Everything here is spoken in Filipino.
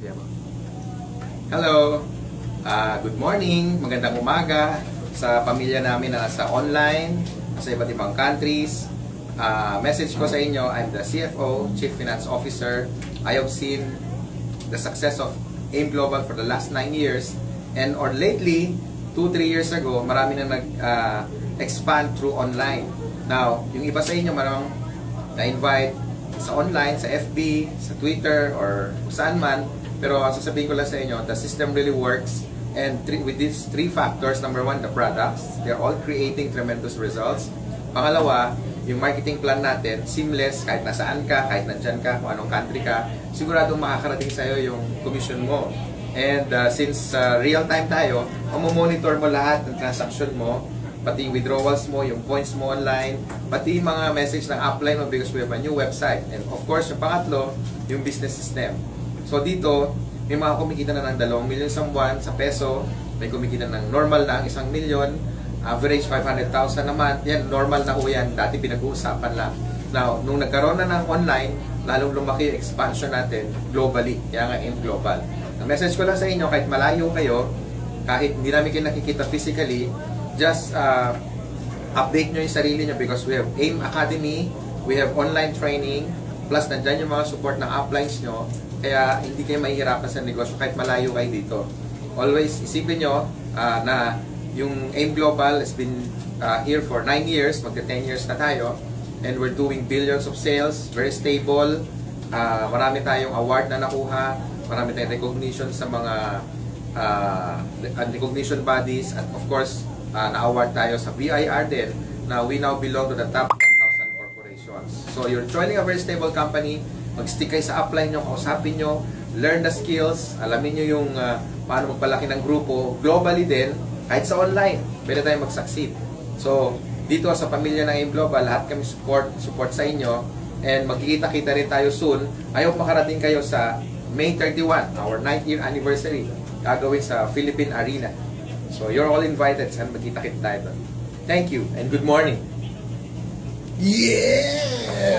Hello! Good morning! Magandang umaga sa pamilya namin na nasa online, sa iba't ibang countries. Message ko sa inyo, I'm the CFO, Chief Finance Officer. I have seen the success of AIM Global for the last 9 years. And or lately, 2-3 years ago, marami na nag-expand through online. Now, yung iba sa inyo marang na-invite sa online, sa FB, sa Twitter, or saan man. Pero sasabihin ko lang sa inyo, the system really works. And with these 3 factors, number 1, the products. They're all creating tremendous results. Pangalawa, yung marketing plan natin, seamless, kahit nasaan ka, kahit nandyan ka, kung anong country ka, siguradong makakarating sa'yo yung commission mo. And since real time tayo, monitor mo lahat ng transaction mo, pati yung withdrawals mo, yung points mo online, pati yung mga message ng upline mo because we have a new website. And of course, yung pangatlo, yung business system. So dito, may mga kumikita na ng 2 million sa buwan sa peso, may kumikita ng normal na ang 1 million, average 500,000 a month. Yan, normal na ho yan. Dati pinag-uusapan lang. Now, nung nagkaroon na ng online, lalong lumaki yung expansion natin globally. Kaya nga AIM Global. Ang message ko lang sa inyo, kahit malayo kayo, kahit hindi namin kayo nakikita physically, just update nyo yung sarili nyo because we have AIM Academy, we have online training, plus nandyan yung mga support ng uplines nyo, kaya hindi kayo mahihirapan sa negosyo kahit malayo kayo dito. Always isipin nyo na yung AIM Global has been here for 9 years, magka 10 years na tayo, and we're doing billions of sales, very stable, marami tayong award na nakuha, marami tayong recognition sa mga recognition bodies, at of course, na-award tayo sa BIR din, na we now belong to the top 1,000 corporations. So you're joining a very stable company, mag-stick kayo sa upline nyo, kausapin nyo, learn the skills, alamin nyo yung paano magpalaki ng grupo, globally din, kahit sa online, pwede tayo mag-succeed. So, dito sa pamilya ng AIM Global, lahat kami support sa inyo, and magkikita-kita rin tayo soon. I hope makarating kayo sa May 31, our 9th year anniversary, gagawin sa Philippine Arena. So, you're all invited. Sana magkita-kita tayo doon. Thank you, and good morning. Yeah!